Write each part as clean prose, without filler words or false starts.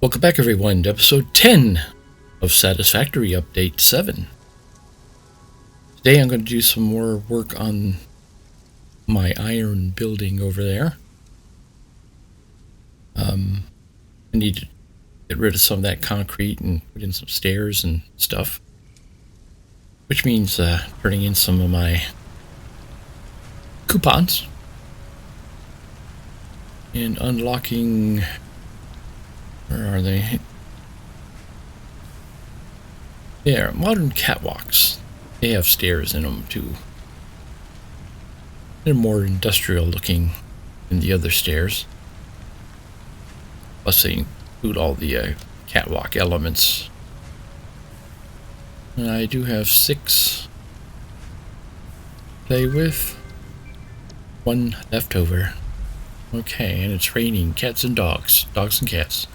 Welcome back, everyone, to episode 10 of Satisfactory Update 7. Today I'm going to do some more work on my iron building over there. I need to get rid of some of that concrete and put in some stairs and stuff, which means turning in some of my coupons and unlocking... Where are they? Yeah, modern catwalks. They have stairs in them too. They're more industrial looking than the other stairs. Plus they include all the catwalk elements. And I do have 6 to play with. 1 left over. Okay, and it's raining cats and dogs. Dogs and cats.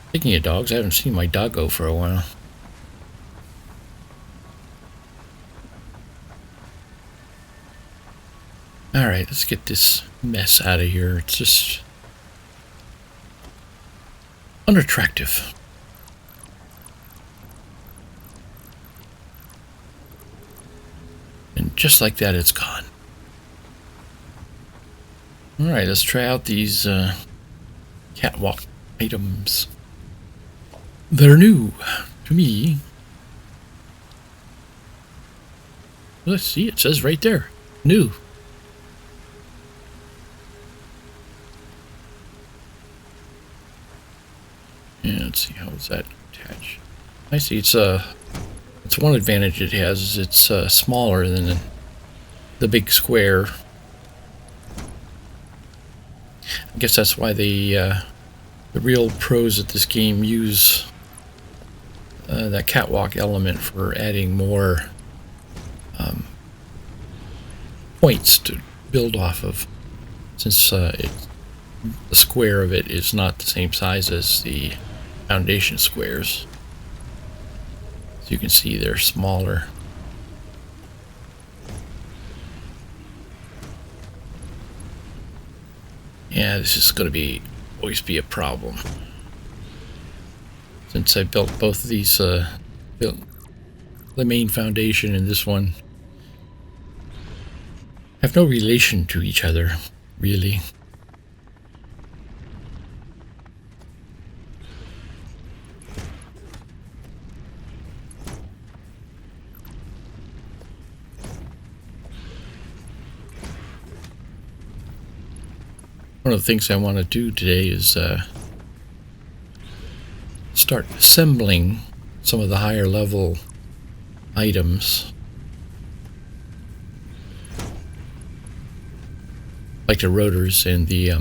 Speaking of dogs, I haven't seen my doggo for a while. Alright, let's get this mess out of here. It's just unattractive. And just like that, it's gone. Alright, let's try out these catwalk items. They're new to me. Let's see, it says right there, new. Yeah, let's see, how is that attached? I see, it's one advantage it has is it's smaller than the big square. I guess that's why the real pros at this game use that catwalk element for adding more points to build off of, since the square of it is not the same size as the foundation squares. As you can see, they're smaller. Yeah, this is going to always be a problem. Since I built both of these, built the main foundation and this one, have no relation to each other, really. One of the things I want to do today is start assembling some of the higher level items, like the rotors and the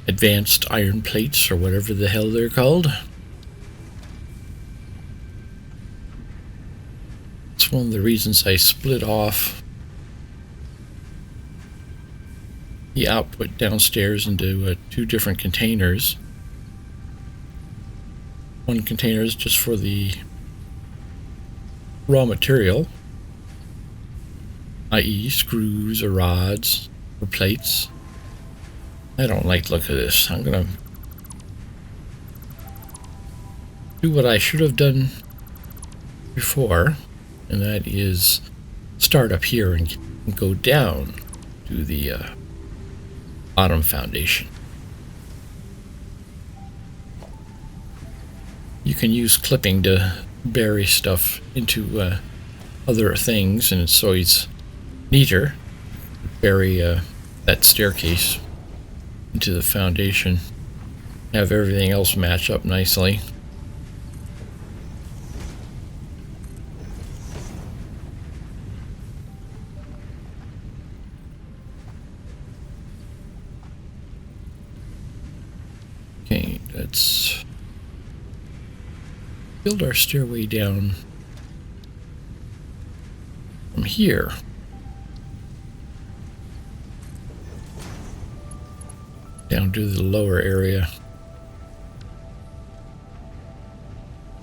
advanced iron plates, or whatever the hell they're called. It's one of the reasons I split off the output downstairs into 2 different containers. One container is just for the raw material, i.e. screws or rods or plates. I don't like the look of this. I'm gonna do what I should have done before, and that is start up here and go down to the bottom foundation. You can use clipping to bury stuff into other things, and it's always neater to bury that staircase into the foundation, have everything else match up nicely. Okay, let's build our stairway down from here. Down to the lower area.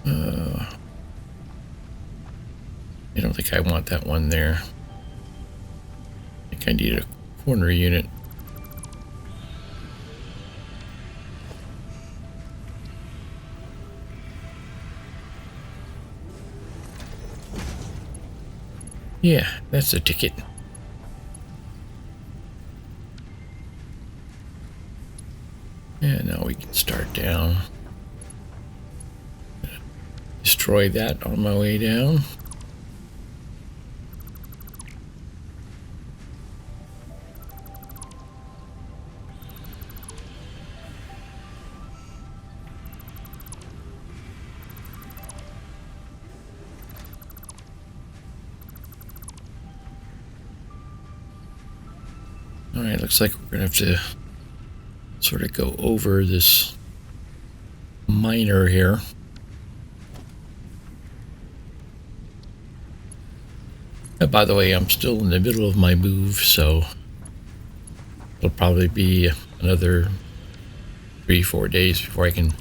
I don't think I want that one there. I think I need a corner unit. Yeah, that's a ticket. And now we can start down. Destroy that on my way down. Alright, looks like we're going to have to sort of go over this miner here. By the way, I'm still in the middle of my move, so it'll probably be another 3-4 days before I can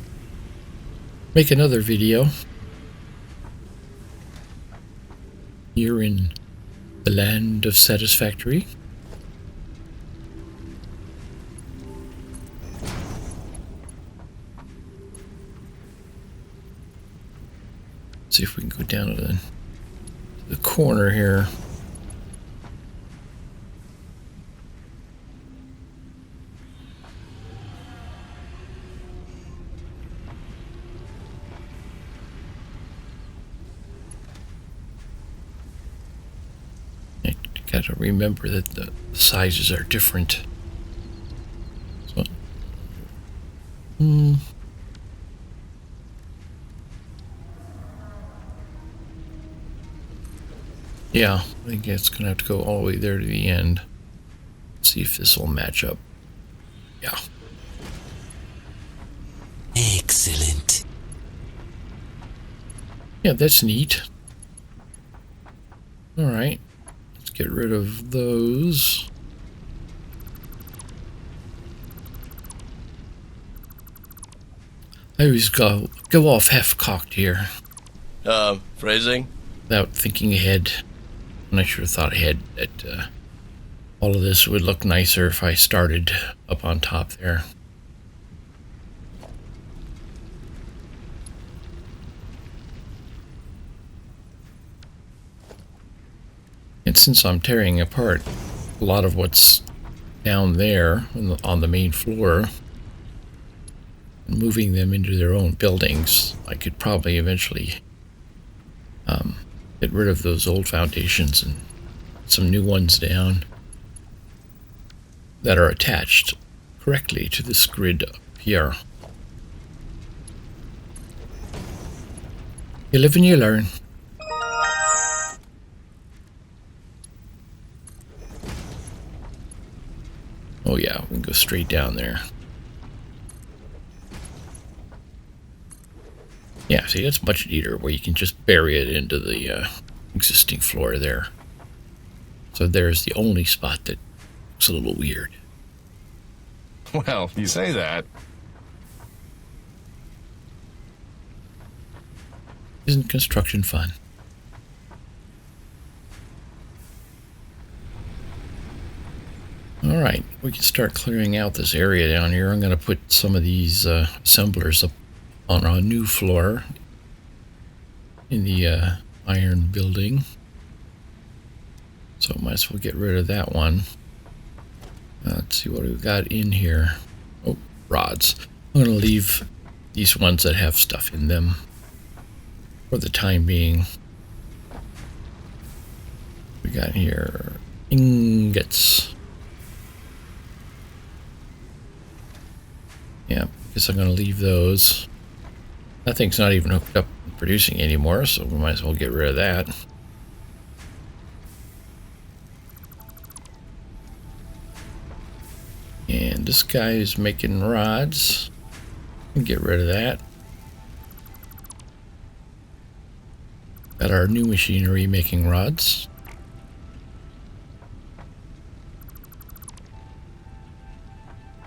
make another video. Here in the land of Satisfactory. See if we can go down to the corner here. I gotta remember that the sizes are different. So, yeah, I think it's gonna have to go all the way there to the end. See if this will match up. Yeah. Excellent. Yeah, that's neat. Alright. Let's get rid of those. I always go off half-cocked here. Phrasing? Without thinking ahead. And I should have thought ahead that all of this would look nicer if I started up on top there. And since I'm tearing apart a lot of what's down there on the main floor and moving them into their own buildings, I could probably eventually get rid of those old foundations and some new ones down that are attached correctly to this grid up here. You live and you learn. Oh yeah, we can go straight down there. Yeah, see, that's much neater where you can just bury it into the existing floor there. So there's the only spot that looks a little weird. Well, you say that. Isn't construction fun? Alright, we can start clearing out this area down here. I'm going to put some of these assemblers up on our new floor in the iron building. So might as well get rid of that one. Let's see what we've got in here. Oh, rods. I'm going to leave these ones that have stuff in them for the time being. We got here ingots. Yeah, I guess I'm going to leave those. That thing's not even hooked up and producing anymore, so we might as well get rid of that. And this guy is making rods. Get rid of that. Got our new machinery making rods.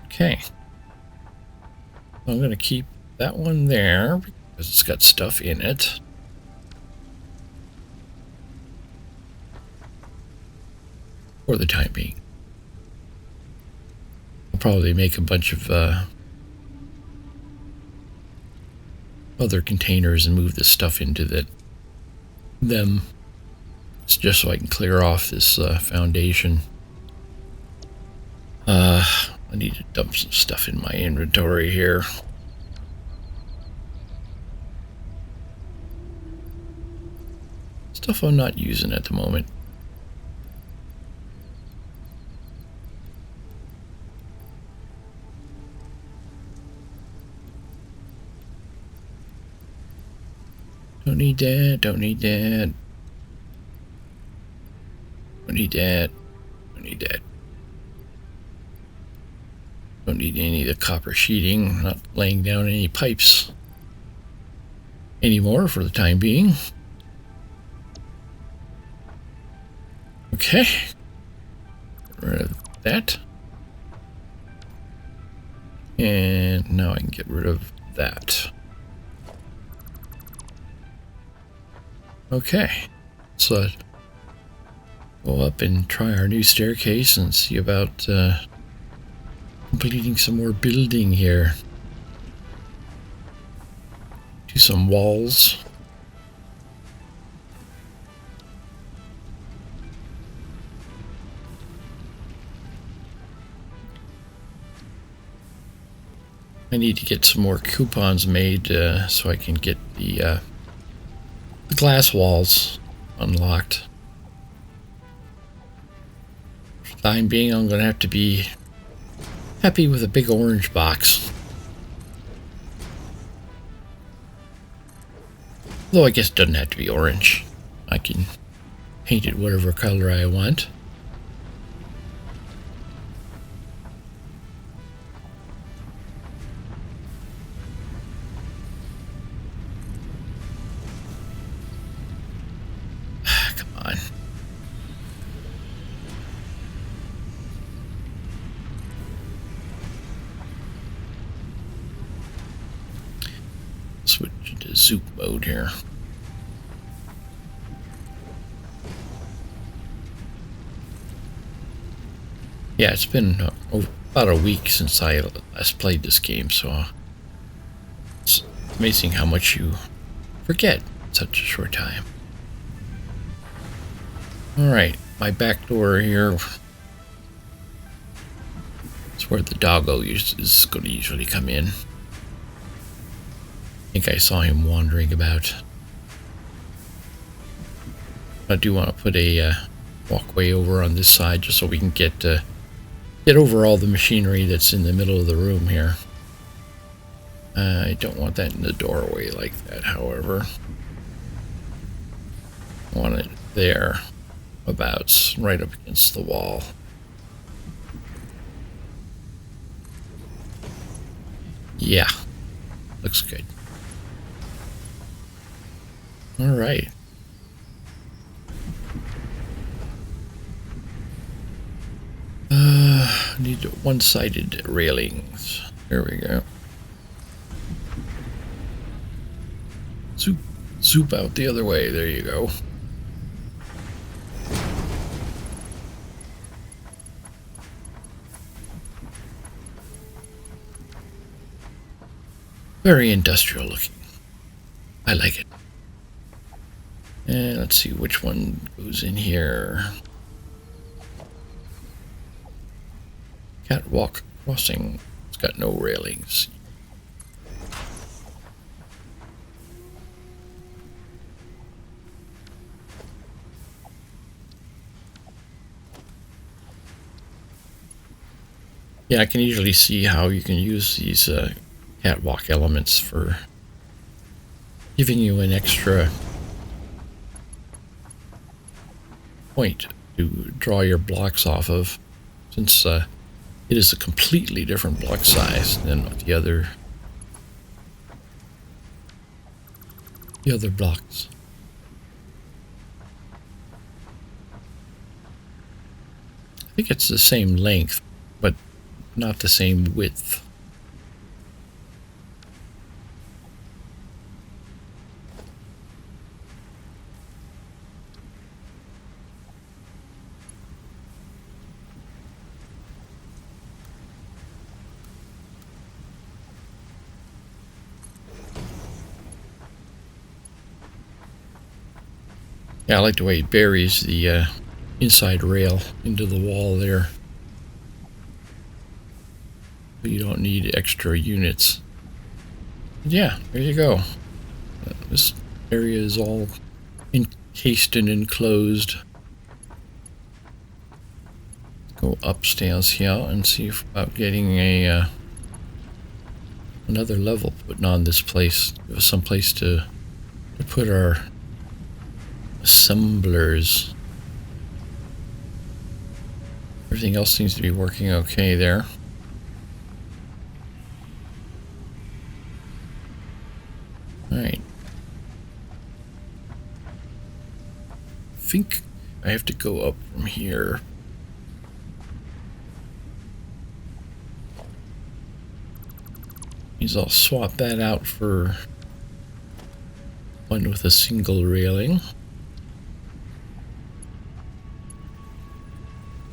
Okay. I'm going to keep that one there because it's got stuff in it. For the time being. I'll probably make a bunch of other containers and move this stuff into them It's just so I can clear off this foundation. I need to dump some stuff in my inventory here. Stuff I'm not using at the moment. Don't need that, don't need that. Don't need that, don't need that. Don't need any of the copper sheeting. I'm not laying down any pipes anymore for the time being. Okay. Get rid of that. And now I can get rid of that. Okay. So go up and try our new staircase and see about completing some more building here. Do some walls. I need to get some more coupons made so I can get the glass walls unlocked. For the time being, I'm going to have to be happy with a big orange box. Though I guess it doesn't have to be orange. I can paint it whatever color I want. Come on. Switch to zoom mode here. Yeah, it's been about a week since I last played this game, so it's amazing how much you forget in such a short time. Alright, my back door here. It's where the doggo is going to usually come in. I think I saw him wandering about. I do want to put a walkway over on this side just so we can get over all the machinery that's in the middle of the room here. I don't want that in the doorway like that, however. I want it there, about right up against the wall. Yeah, looks good. All right. Need one-sided railings. There we go. Zoop out the other way. There you go. Very industrial looking. I like it. And let's see which one goes in here. Catwalk crossing. It's got no railings. Yeah, I can usually see how you can use these catwalk elements for giving you an extra point to draw your blocks off of, since it is a completely different block size than the other blocks. I think it's the same length, but not the same width. Yeah, I like the way it buries the inside rail into the wall there. You don't need extra units. Yeah, there you go. This area is all encased and enclosed. Go upstairs here and see about getting a another level putting on this place. Give us some place to put our assemblers. Everything else seems to be working okay there. Alright. I think I have to go up from here. Means I'll swap that out for one with a single railing.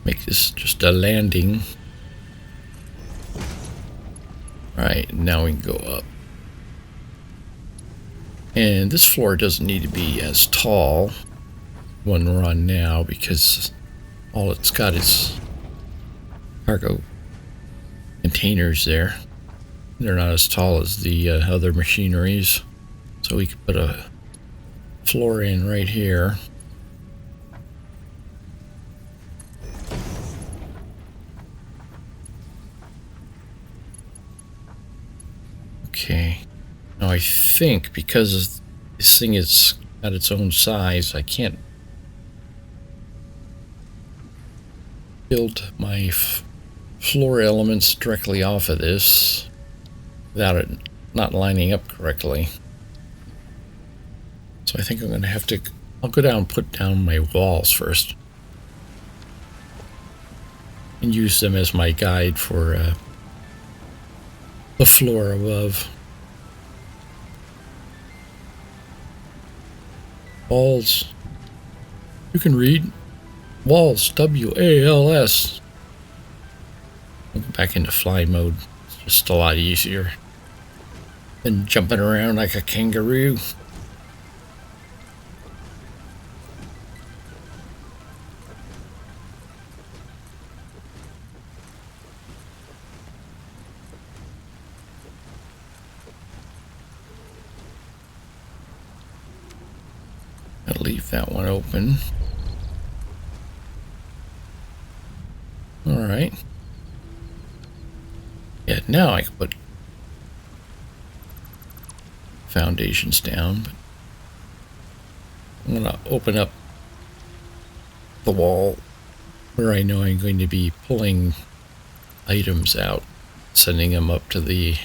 Make this just a landing. Right, now we can go up. And this floor doesn't need to be as tall, one we're on now, because all it's got is cargo containers there. They're not as tall as the other machineries. So we could put a floor in right here. Okay. Now I think because this thing is at its own size, I can't build my floor elements directly off of this without it not lining up correctly. So I think I'm going to have to, I'll go down and put down my walls first and use them as my guide for the floor above. Walls. You can read. Walls. W-A-L-S. I'll go back into fly mode. It's just a lot easier than jumping around like a kangaroo. I'll leave that one open. Alright. Yeah, now I can put foundations down, but I'm going to open up the wall where I know I'm going to be pulling items out, sending them up to the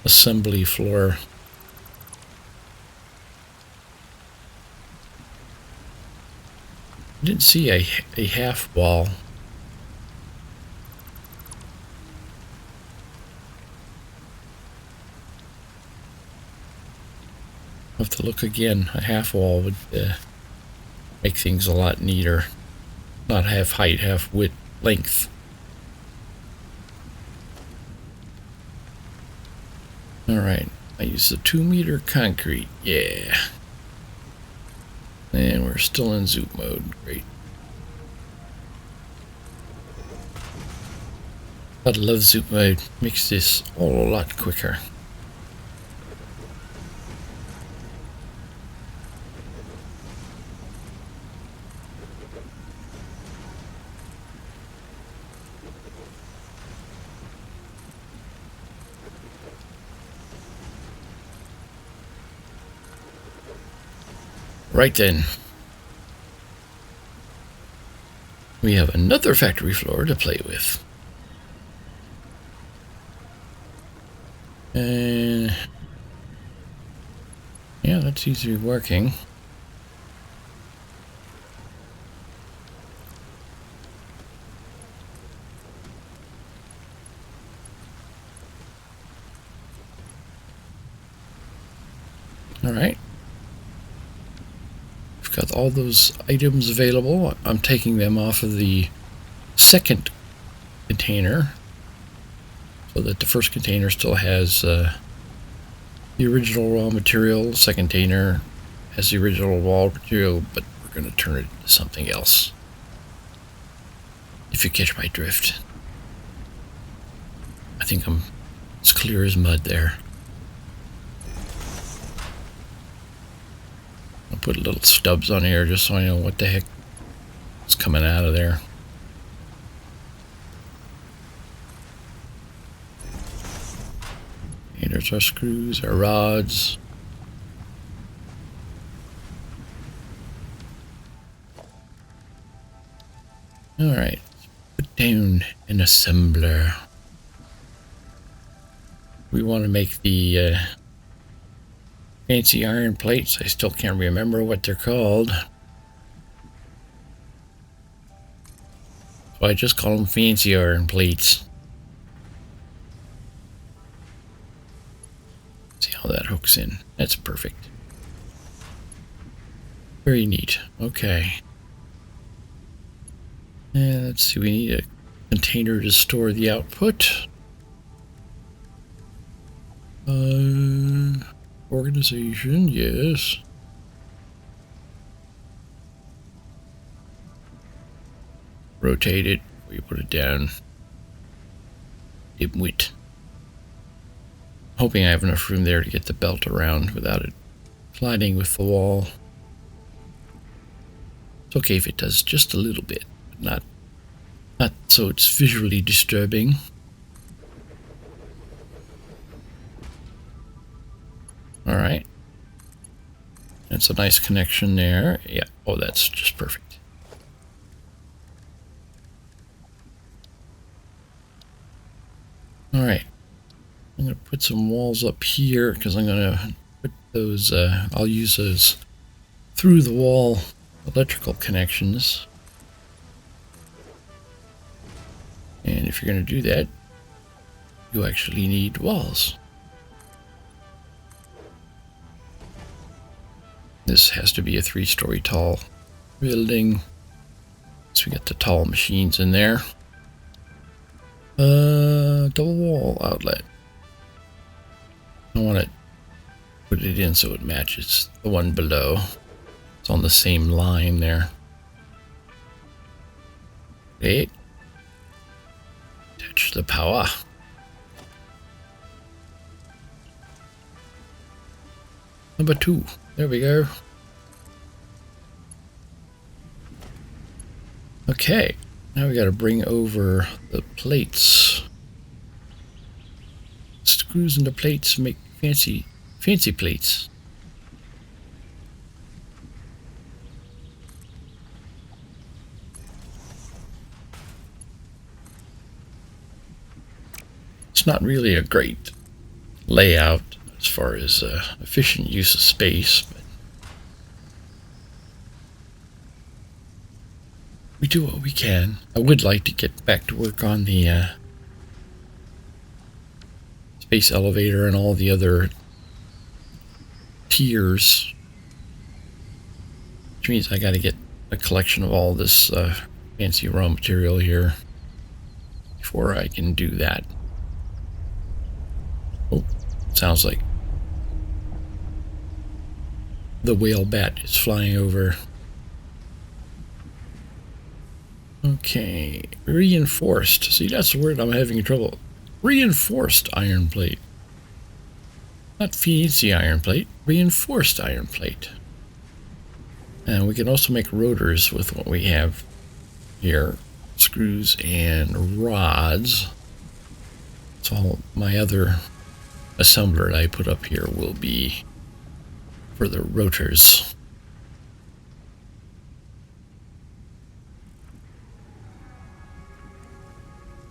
assembly floor. I didn't see a half wall. I'll have to look again. A half wall would make things a lot neater. Not half height, half width, length. Alright, I use the 2-meter concrete. Yeah. And we're still in zoom mode. Great. I love zoom mode. Makes this all a lot quicker. Right then. We have another factory floor to play with. And yeah, that seems to be working. All right. Got all those items available. I'm taking them off of the second container so that the first container still has the original raw material. Second container has the original raw material, but we're going to turn it into something else. If you catch my drift. I think I'm as clear as mud there. I'll put little stubs on here just so I know what the heck is coming out of there. Okay, there's our screws, our rods. Alright, put down an assembler. We want to make the fancy iron plates. I still can't remember what they're called. So I just call them fancy iron plates. See how that hooks in. That's perfect. Very neat. Okay. And let's see, we need a container to store the output. Organization, yes. Rotate it before you put it down. Dimwit. Hoping I have enough room there to get the belt around without it colliding with the wall. It's okay if it does just a little bit, but not so it's visually disturbing. Alright. That's a nice connection there. Yeah, oh, that's just perfect. Alright. I'm going to put some walls up here because I'm going to put those, I'll use those through the wall electrical connections. And if you're going to do that, you actually need walls. This has to be a 3-story tall building. So we got the tall machines in there. Double wall outlet. I want to put it in so it matches the one below. It's on the same line there. Okay. Attach the power. Number 2. There we go. Okay. Now we got to bring over the plates. Screws into plates make fancy plates. It's not really a great layout as far as efficient use of space, but we do what we can. I would like to get back to work on the space elevator and all the other tiers, which means I got to get a collection of all this fancy raw material here before I can do that. Oh, sounds like the whale bat is flying over. Okay, reinforced. See, that's the word I'm having trouble. Reinforced iron plate. Not fancy iron plate, reinforced iron plate. And we can also make rotors with what we have here. Screws and rods. So my other assembler that I put up here will be for the rotors.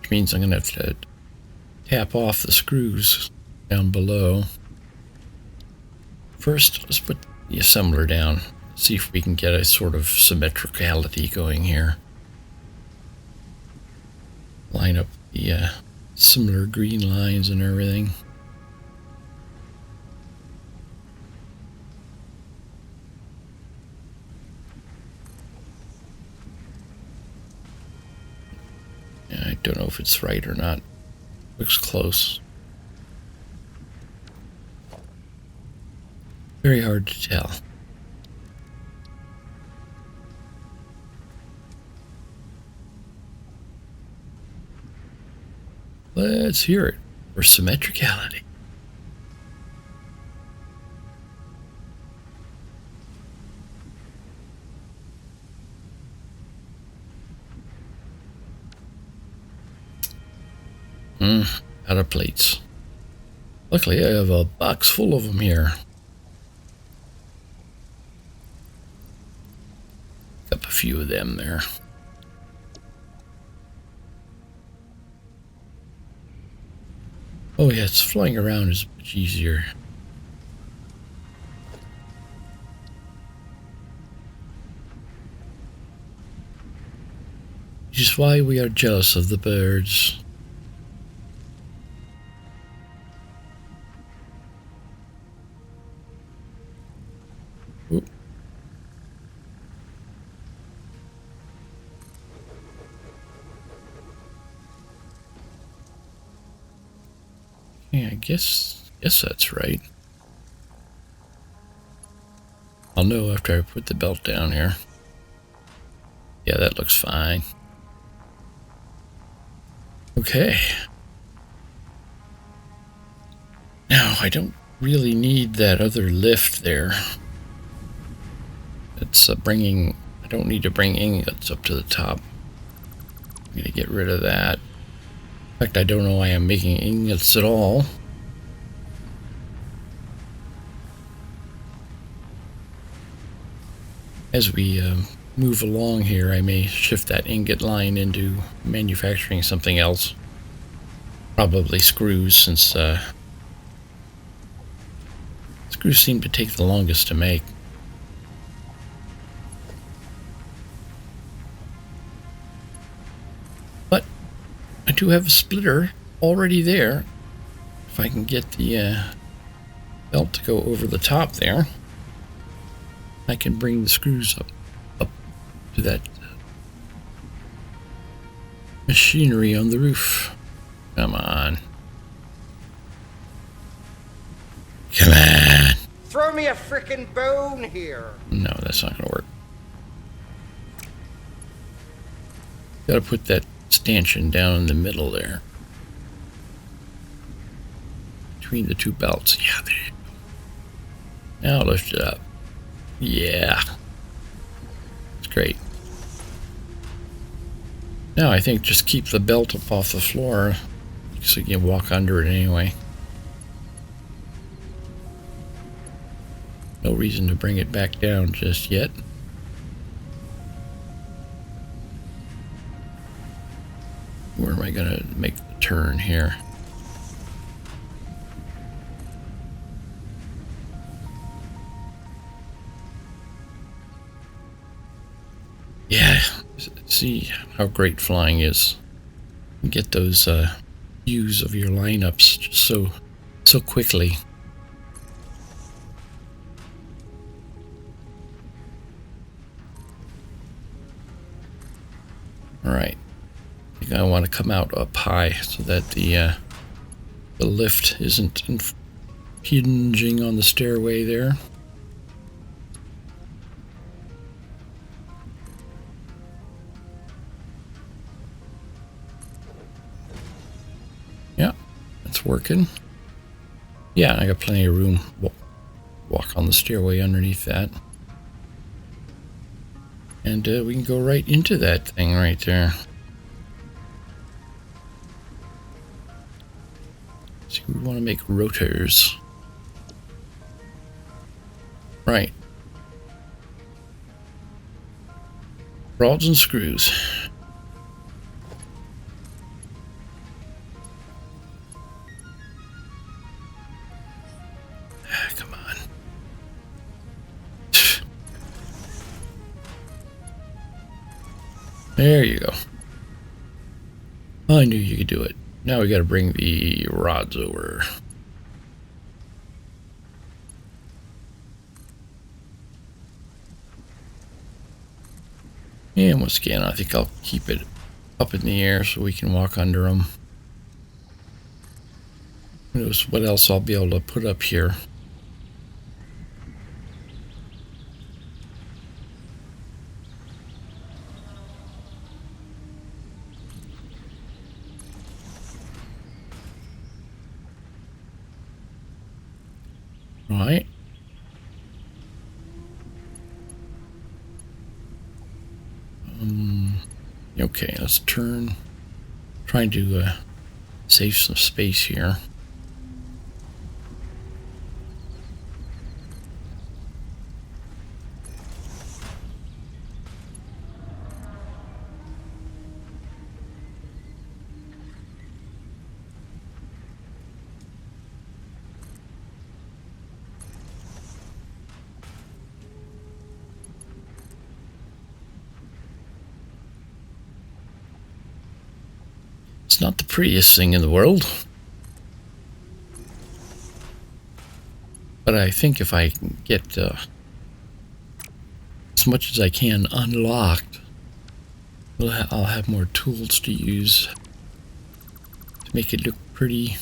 Which means I'm going to have to tap off the screws down below. First, let's put the assembler down. See if we can get a sort of symmetricality going here. Line up the similar green lines and everything. I don't know if it's right or not. Looks close. Very hard to tell. Let's hear it for symmetricality. Out of plates. Luckily, I have a box full of them here. Up a few of them there. Oh yeah, it's flying around is much easier. Which is why we are jealous of the birds. Oop. Yeah, I guess that's right. I'll know after I put the belt down here. Yeah, that looks fine. Okay. Now, I don't really need that other lift there. It's bringing... I don't need to bring ingots up to the top. I'm going to get rid of that. In fact, I don't know why I'm making ingots at all. As we move along here, I may shift that ingot line into manufacturing something else. Probably screws, since screws seem to take the longest to make. But I do have a splitter already there. If I can get the belt to go over the top there, I can bring the screws up to that machinery on the roof. Come on. Come on. Throw me a frickin' bone here. No, that's not gonna work. Gotta put that stanchion down in the middle there. Between the two belts. Yeah, there you go. Now lift it up. Yeah. It's great. Now I think just keep the belt up off the floor so you can walk under it anyway. No reason to bring it back down just yet. Where am I gonna make the turn here? Yeah, see how great flying is. You get those views of your lineups just so quickly. All right, I think I want to come out up high so that the lift isn't impinging on the stairway there. Yeah, that's working. Yeah, I got plenty of room. Walk on the stairway underneath that. And we can go right into that thing right there. See, we want to make rotors. Right. Rods and screws. Come on. There you go. I knew you could do it. Now we got to bring the rods over. And once again, I think I'll keep it up in the air so we can walk under them. Who knows what else I'll be able to put up here. Alright. Okay, let's turn. Trying to save some space here. It's not the prettiest thing in the world, but I think if I can get as much as I can unlocked, I'll have more tools to use to make it look pretty.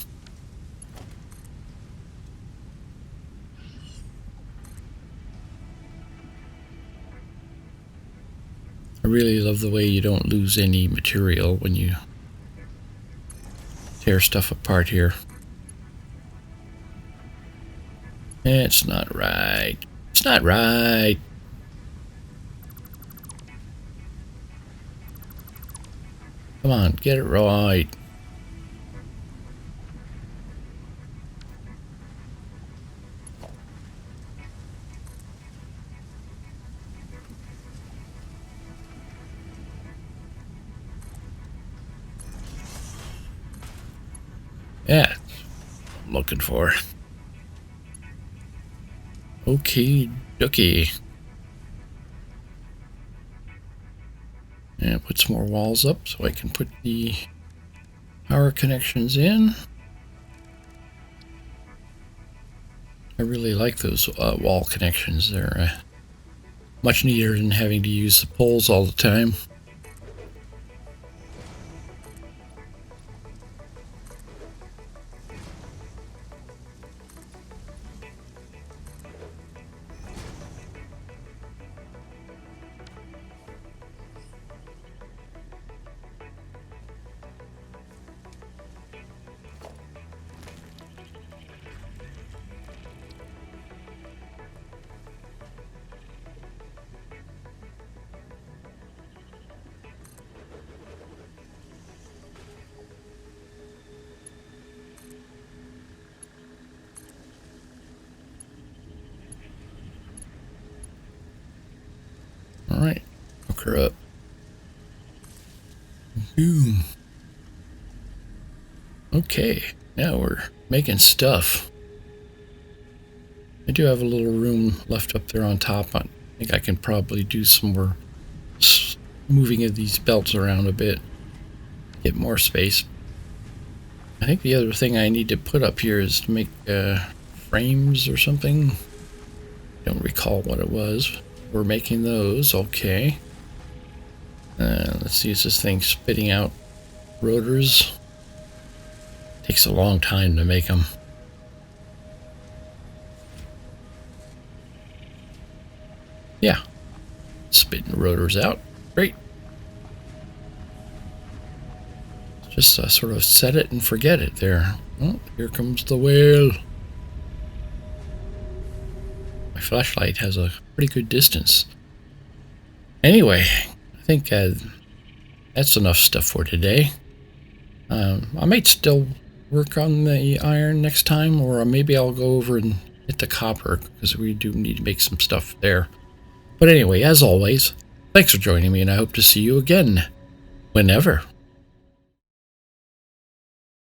I really love the way you don't lose any material when you tear stuff apart here. It's not right. It's not right. Come on, get it right. Yeah, that's what I'm looking for. Okay, dookie. And put some more walls up so I can put the power connections in. I really like those wall connections. They're much neater than having to use the poles all the time. Alright, hook her up. Boom. Okay, now we're making stuff. I do have a little room left up there on top. I think I can probably do some more moving of these belts around a bit. Get more space. I think the other thing I need to put up here is to make frames or something. Don't recall what it was. We're making those, okay. Let's see, is this thing spitting out rotors? Takes a long time to make them. Yeah, spitting rotors out. Great. Just sort of set it and forget it there. Oh, here comes the whale. My flashlight has a pretty good distance. Anyway, I think that's enough stuff for today. I might still work on the iron next time, or maybe I'll go over and hit the copper, because we do need to make some stuff there. But anyway, as always, thanks for joining me, and I hope to see you again, whenever.